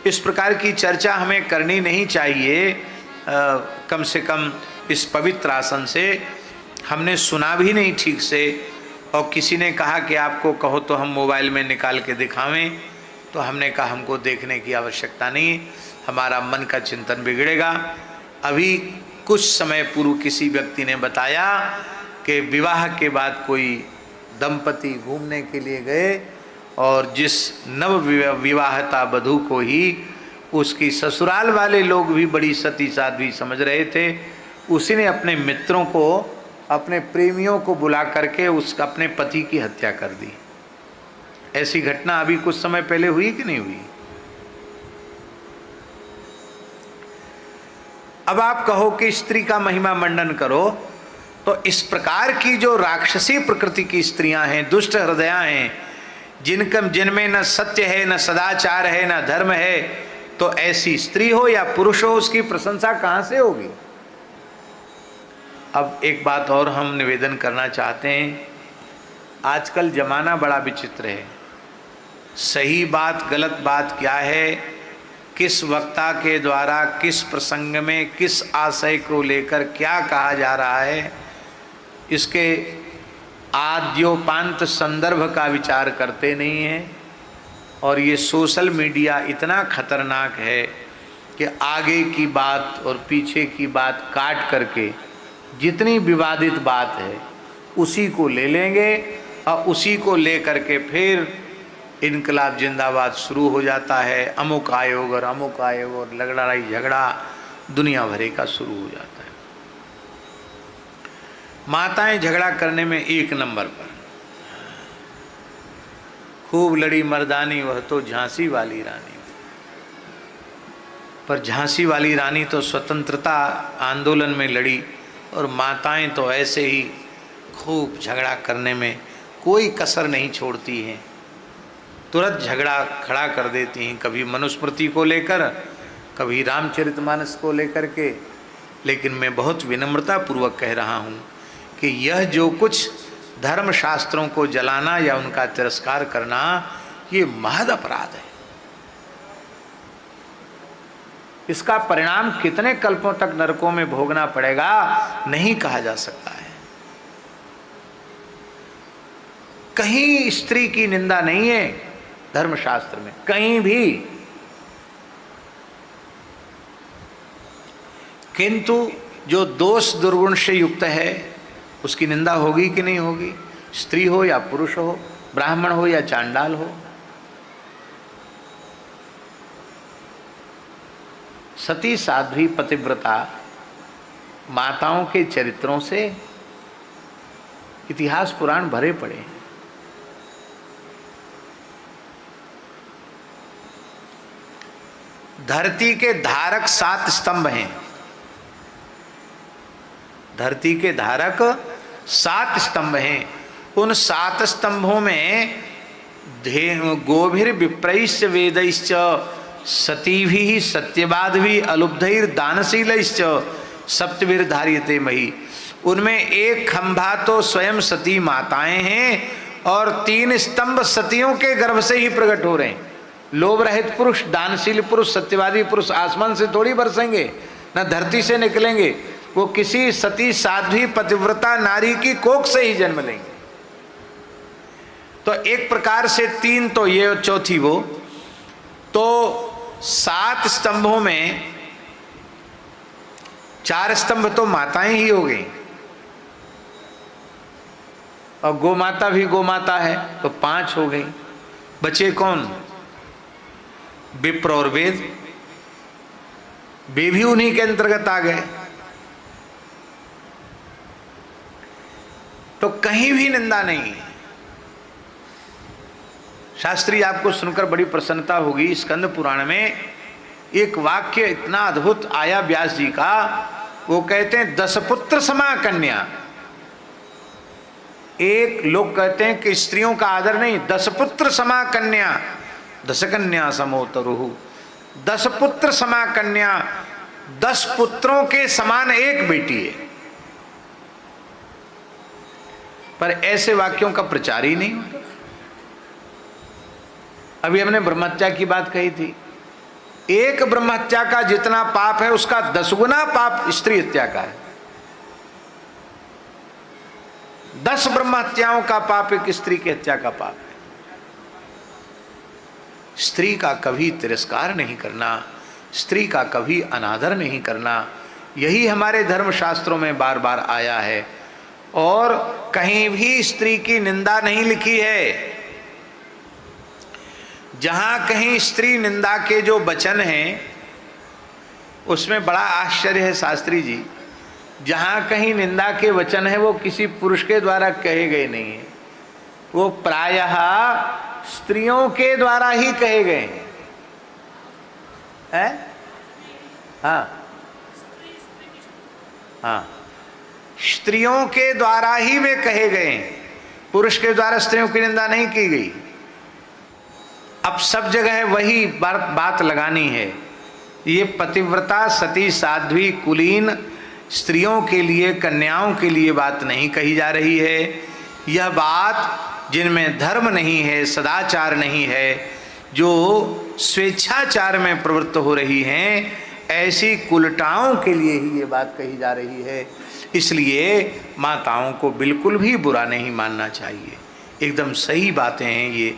इस प्रकार की चर्चा हमें करनी नहीं चाहिए। कम से कम इस पवित्र आसन से हमने सुना भी नहीं ठीक से, और किसी ने कहा कि आपको कहो तो हम मोबाइल में निकाल के दिखावें, तो हमने कहा हमको देखने की आवश्यकता नहीं, हमारा मन का चिंतन बिगड़ेगा। अभी कुछ समय पूर्व किसी व्यक्ति ने बताया कि विवाह के बाद कोई दंपति घूमने के लिए गए और जिस नव विवाहता वधू को ही उसकी ससुराल वाले लोग भी बड़ी सती साध्वी समझ रहे थे, उसी ने अपने मित्रों को, अपने प्रेमियों को बुला करके अपने पति की हत्या कर दी। ऐसी घटना अभी कुछ समय पहले हुई कि नहीं हुई? अब आप कहो कि स्त्री का महिमा मंडन करो, तो इस प्रकार की जो राक्षसी प्रकृति की स्त्रियां हैं, दुष्ट हृदया हैं, जिनमें न सत्य है, न सदाचार है, न धर्म है, तो ऐसी स्त्री हो या पुरुष हो, उसकी प्रशंसा कहां से होगी? अब एक बात और हम निवेदन करना चाहते हैं। आजकल जमाना बड़ा विचित्र है। सही बात गलत बात क्या है, किस वक्ता के द्वारा किस प्रसंग में किस आशय को लेकर क्या कहा जा रहा है, इसके आद्योपांत संदर्भ का विचार करते नहीं हैं। और ये सोशल मीडिया इतना खतरनाक है कि आगे की बात और पीछे की बात काट करके जितनी विवादित बात है उसी को ले लेंगे और उसी को ले करके फिर इनकलाब जिंदाबाद शुरू हो जाता है। अमुक आयोग और लड़ाई झगड़ा दुनिया भरे का शुरू हो जाता है। माताएं झगड़ा करने में एक नंबर पर, खूब लड़ी मर्दानी वह तो झांसी वाली रानी। पर झांसी वाली रानी तो स्वतंत्रता आंदोलन में लड़ी, और माताएं तो ऐसे ही खूब झगड़ा करने में कोई कसर नहीं छोड़ती हैं, तुरंत झगड़ा खड़ा कर देती हैं, कभी मनुस्मृति को लेकर, कभी रामचरितमानस को लेकर के। लेकिन मैं बहुत विनम्रता पूर्वक कह रहा हूँ कि यह जो कुछ धर्म शास्त्रों को जलाना या उनका तिरस्कार करना, ये महद अपराध है। इसका परिणाम कितने कल्पों तक नरकों में भोगना पड़ेगा नहीं कहा जा सकता है। कहीं स्त्री की निंदा नहीं है धर्मशास्त्र में, कहीं भी। किंतु जो दोष दुर्गुण से युक्त है उसकी निंदा होगी कि नहीं होगी? स्त्री हो या पुरुष हो, ब्राह्मण हो या चांडाल हो। सती साध्वी पतिव्रता माताओं के चरित्रों से इतिहास पुराण भरे पड़े हैं। धरती के धारक 7 स्तंभ हैं। धरती के धारक 7 स्तंभ हैं। उन 7 स्तंभों में गोभिर विप्रैश्च वेदैश्च सतीभिः सत्यवादिभिः अलुब्धैर दानशीलैश्च सप्तभिर धार्यते मही। उनमें एक खंभा तो स्वयं सती माताएं हैं और 3 स्तंभ सतियों के गर्भ से ही प्रकट हो रहे हैं। लोभ रहित पुरुष, दानशील पुरुष, सत्यवादी पुरुष आसमान से थोड़ी बरसेंगे, न धरती से निकलेंगे, वो किसी सती साध्वी पतिव्रता नारी की कोख से ही जन्म लेंगे। तो एक प्रकार से 3 तो ये और चौथी वो, तो 7 स्तंभों में 4 स्तंभ तो माताएं ही हो गई, और गोमाता भी गोमाता है तो 5 हो गई। बचे कौन? विप्र और वेद, वे भी उन्हीं के अंतर्गत आ गए। तो कहीं भी निंदा नहीं है। शास्त्री आपको सुनकर बड़ी प्रसन्नता होगी। स्कंद पुराण में एक वाक्य इतना अद्भुत आया व्यास जी का, वो कहते हैं 10 पुत्र समा कन्या। एक लोग कहते हैं कि स्त्रियों का आदर नहीं, 10 पुत्र समा कन्या, 10 कन्या समो तरुहु। 10 पुत्र समा कन्या, 10 पुत्रों के समान एक बेटी है। पर ऐसे वाक्यों का प्रचार ही नहीं होता। अभी हमने ब्रह्मत्या की बात कही थी, एक ब्रह्म हत्या का जितना पाप है उसका 10 गुना पाप स्त्री हत्या का है। 10 ब्रह्म हत्याओं का पाप एक स्त्री की हत्या का पाप है। स्त्री का कभी तिरस्कार नहीं करना, स्त्री का कभी अनादर नहीं करना, यही हमारे धर्मशास्त्रों में बार बार आया है। और कहीं भी स्त्री की निंदा नहीं लिखी है। जहां कहीं स्त्री निंदा के जो वचन हैं उसमें बड़ा आश्चर्य है शास्त्री जी, जहां कहीं निंदा के वचन है वो किसी पुरुष के द्वारा कहे गए नहीं है, वो प्रायः स्त्रियों के द्वारा ही कहे गए हैं। हाँ हाँ, स्त्रियों के द्वारा ही वे कहे गए हैं, पुरुष के द्वारा स्त्रियों की निंदा नहीं की गई। अब सब जगह वही बात लगानी है। ये पतिव्रता सती साध्वी कुलीन स्त्रियों के लिए, कन्याओं के लिए बात नहीं कही जा रही है। यह बात जिनमें धर्म नहीं है, सदाचार नहीं है, जो स्वेच्छाचार में प्रवृत्त हो रही हैं, ऐसी कुलटाओं के लिए ही ये बात कही जा रही है। इसलिए माताओं को बिल्कुल भी बुरा नहीं मानना चाहिए, एकदम सही बातें हैं ये।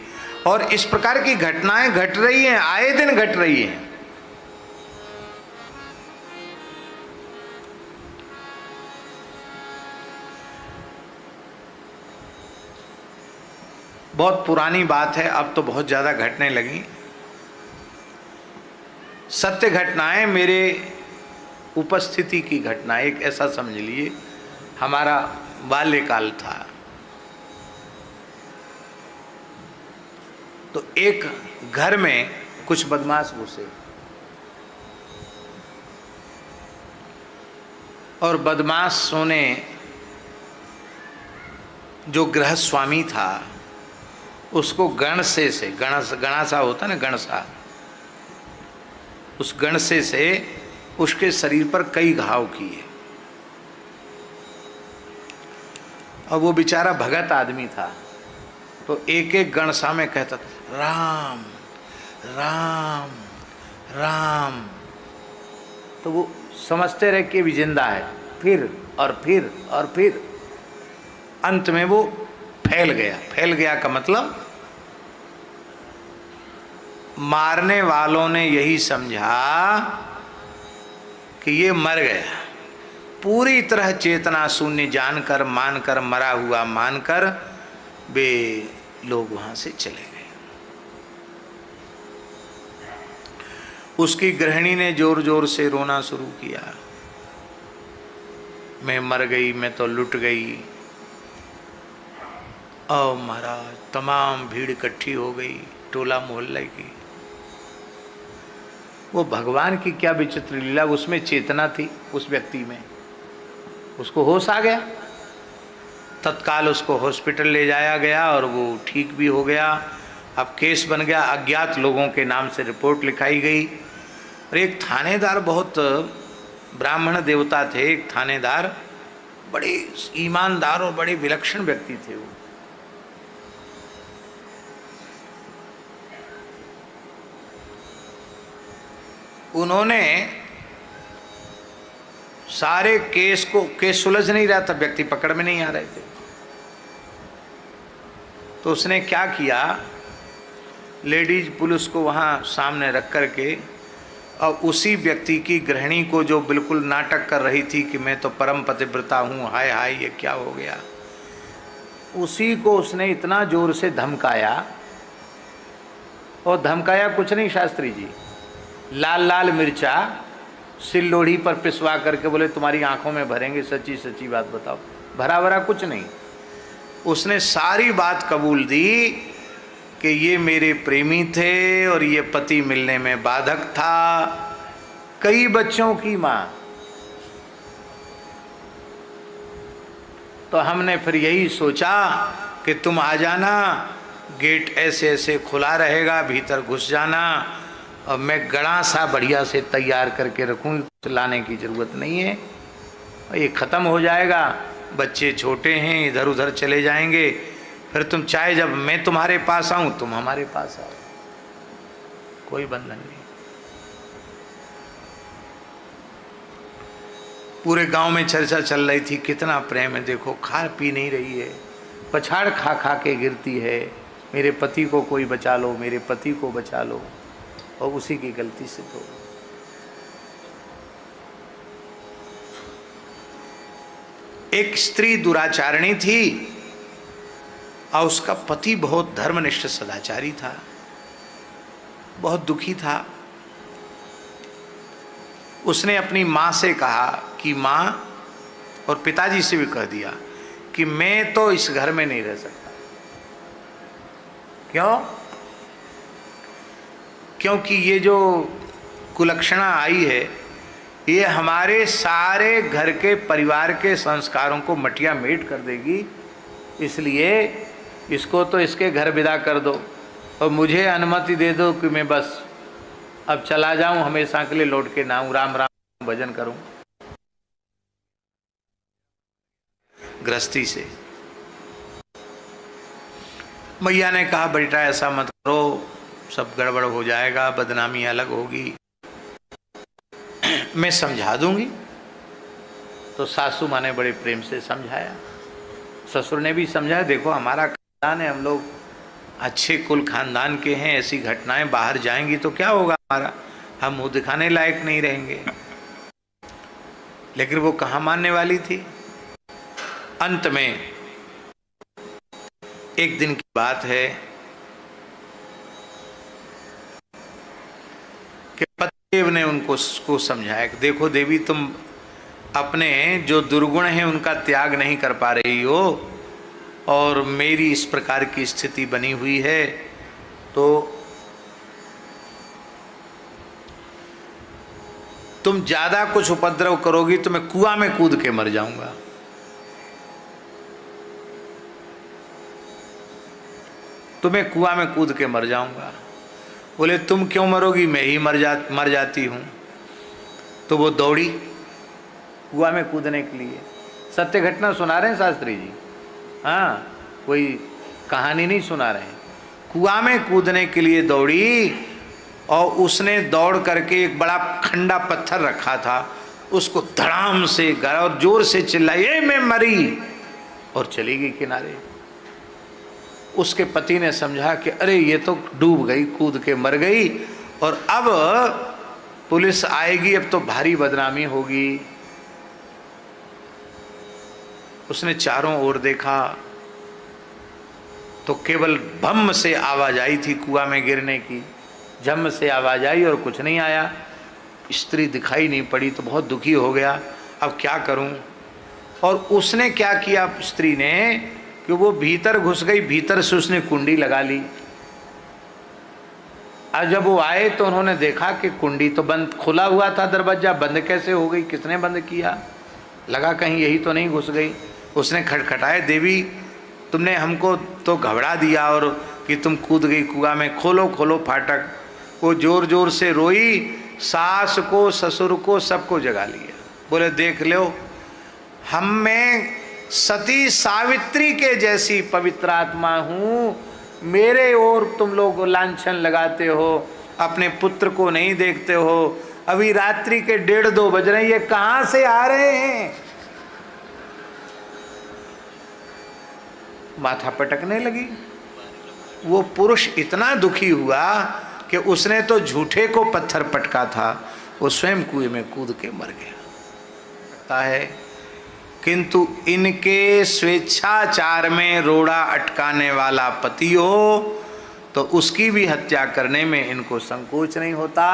और इस प्रकार की घटनाएं घट रही हैं, आए दिन घट रही हैं। बहुत पुरानी बात है, अब तो बहुत ज़्यादा घटने लगी। सत्य घटनाएं, मेरे उपस्थिति की घटना। एक ऐसा समझ लिए, हमारा बाल्यकाल था, तो एक घर में कुछ बदमाश घुसे और बदमाशों ने जो गृहस्थ स्वामी था उसको गणसे से, गणासा होता ना, गणसा, उस गणसे से उसके शरीर पर कई घाव किए। और वो बेचारा भगत आदमी था, तो एक एक गणसा में कहता था राम राम राम। तो वो समझते रहे कि भी जिंदा है, फिर और फिर और फिर, अंत में वो फैल गया। फैल गया का मतलब मारने वालों ने यही समझा कि ये मर गया, पूरी तरह चेतना शून्य जानकर, मानकर, मरा हुआ मानकर वे लोग वहां से चले गए। उसकी गृहिणी ने जोर जोर से रोना शुरू किया, मैं मर गई, मैं तो लुट गई। और महाराज तमाम भीड़ इकट्ठी हो गई, टोला मोहल्ले की। वो भगवान की क्या विचित्र लीला, उसमें चेतना थी उस व्यक्ति में, उसको होश आ गया। तत्काल उसको हॉस्पिटल ले जाया गया और वो ठीक भी हो गया। अब केस बन गया, अज्ञात लोगों के नाम से रिपोर्ट लिखाई गई। और एक थानेदार, बहुत ब्राह्मण देवता थे, एक थानेदार, बड़े ईमानदार और बड़े विलक्षण व्यक्ति थे वो। उन्होंने सारे केस सुलझ नहीं रहा था, व्यक्ति पकड़ में नहीं आ रहे थे, तो उसने क्या किया, लेडीज पुलिस को वहाँ सामने रख कर के और उसी व्यक्ति की गृहिणी को, जो बिल्कुल नाटक कर रही थी कि मैं तो परम पतिव्रता हूँ, हाय हाय ये क्या हो गया, उसी को उसने इतना जोर से धमकाया। और धमकाया कुछ नहीं शास्त्री जी, लाल लाल मिर्चा सिल्लोड़ी पर पिसवा करके बोले तुम्हारी आंखों में भरेंगे, सच्ची सच्ची बात बताओ। भरा भरा कुछ नहीं, उसने सारी बात कबूल दी कि ये मेरे प्रेमी थे और ये पति मिलने में बाधक था, कई बच्चों की माँ। तो हमने फिर यही सोचा कि तुम आ जाना, गेट ऐसे ऐसे खुला रहेगा, भीतर घुस जाना, और मैं गड़ा सा बढ़िया से तैयार करके रखूँ, लाने की ज़रूरत नहीं है, ये ख़त्म हो जाएगा। बच्चे छोटे हैं, इधर उधर चले जाएंगे, फिर तुम चाहे जब मैं तुम्हारे पास आऊँ तुम हमारे पास आओ, कोई बंधन नहीं। पूरे गांव में चर्चा चल रही थी, कितना प्रेम है, देखो खा पी नहीं रही है, पछाड़ खा खा के गिरती है, मेरे पति को कोई बचा लो, मेरे पति को बचा लो। और उसी की गलती से तो एक स्त्री दुराचारणी थी और उसका पति बहुत धर्मनिष्ठ सदाचारी था, बहुत दुखी था। उसने अपनी माँ से कहा कि माँ, और पिताजी से भी कह दिया कि मैं तो इस घर में नहीं रह सकता। क्यों? क्योंकि ये जो कुलक्षणा आई है ये हमारे सारे घर के परिवार के संस्कारों को मटिया मेट कर देगी, इसलिए इसको तो इसके घर विदा कर दो और मुझे अनुमति दे दो कि मैं बस अब चला जाऊं, हमेशा के लिए लौट के ना आऊं, राम राम भजन करूं गृहस्थी से। मैया ने कहा बेटा ऐसा मत करो, सब गड़बड़ हो जाएगा, बदनामी अलग होगी, मैं समझा दूंगी। तो सासू माँ ने बड़े प्रेम से समझाया, ससुर ने भी समझाया, देखो हमारा खानदान है, हम लोग अच्छे कुल खानदान के हैं, ऐसी घटनाएं बाहर जाएंगी तो क्या होगा हमारा, हम मुंह दिखाने लायक नहीं रहेंगे। लेकिन वो कहाँ मानने वाली थी। अंत में एक दिन की बात है कि पतिदेव ने उनको समझाया कि देखो देवी, तुम अपने जो दुर्गुण हैं उनका त्याग नहीं कर पा रही हो और मेरी इस प्रकार की स्थिति बनी हुई है, तो तुम ज्यादा कुछ उपद्रव करोगी तो मैं कुआं में कूद के मर जाऊंगा। तुम्हें कुआं में कूद के मर जाऊंगा। बोले तुम क्यों मरोगी, मैं ही मर जाती हूं। तो वो दौड़ी कुआं में कूदने के लिए। सत्य घटना सुना रहे हैं शास्त्री जी, हाँ, कोई कहानी नहीं सुना रहे हैं। कुआं में कूदने के लिए दौड़ी और उसने दौड़ करके एक बड़ा खंडा पत्थर रखा था, उसको धड़ाम से गड़ा और जोर से चिल्लाई, ए मैं मरी, और चली गई किनारे। उसके पति ने समझा कि अरे ये तो डूब गई, कूद के मर गई और अब पुलिस आएगी, अब तो भारी बदनामी होगी। उसने चारों ओर देखा तो केवल भम से आवाज आई थी कुआं में गिरने की, झम से आवाज आई और कुछ नहीं आया। स्त्री दिखाई नहीं पड़ी तो बहुत दुखी हो गया, अब क्या करूं। और उसने क्या किया स्त्री ने कि वो भीतर घुस गई, भीतर से उसने कुंडी लगा ली। आज जब वो आए तो उन्होंने देखा कि कुंडी तो बंद, खुला हुआ था दरवाजा, बंद कैसे हो गई, किसने बंद किया, लगा कहीं यही तो नहीं घुस गई। उसने खटखटाया, देवी तुमने हमको तो घबरा दिया और कि तुम कूद गई कुआं में, खोलो खोलो फाटक। वो जोर जोर से रोई, सास को ससुर को सबको जगा लिया। बोले देख लो, हम में सती सावित्री के जैसी पवित्र आत्मा हूँ, मेरे ओर तुम लोग लांछन लगाते हो, अपने पुत्र को नहीं देखते हो। अभी रात्रि के 1:30-2 बज रहे हैं, ये कहाँ से आ रहे हैं। माथा पटकने लगी। वो पुरुष इतना दुखी हुआ कि उसने तो झूठे को पत्थर पटका था, वो स्वयं कुएं में कूद के मर गया। लगता है किंतु इनके स्वेच्छाचार में रोड़ा अटकाने वाला पति हो तो उसकी भी हत्या करने में इनको संकोच नहीं होता।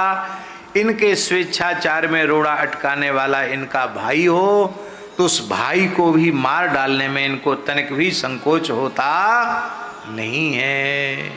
इनके स्वेच्छाचार में रोड़ा अटकाने वाला इनका भाई हो तो उस भाई को भी मार डालने में इनको तनिक भी संकोच होता नहीं है।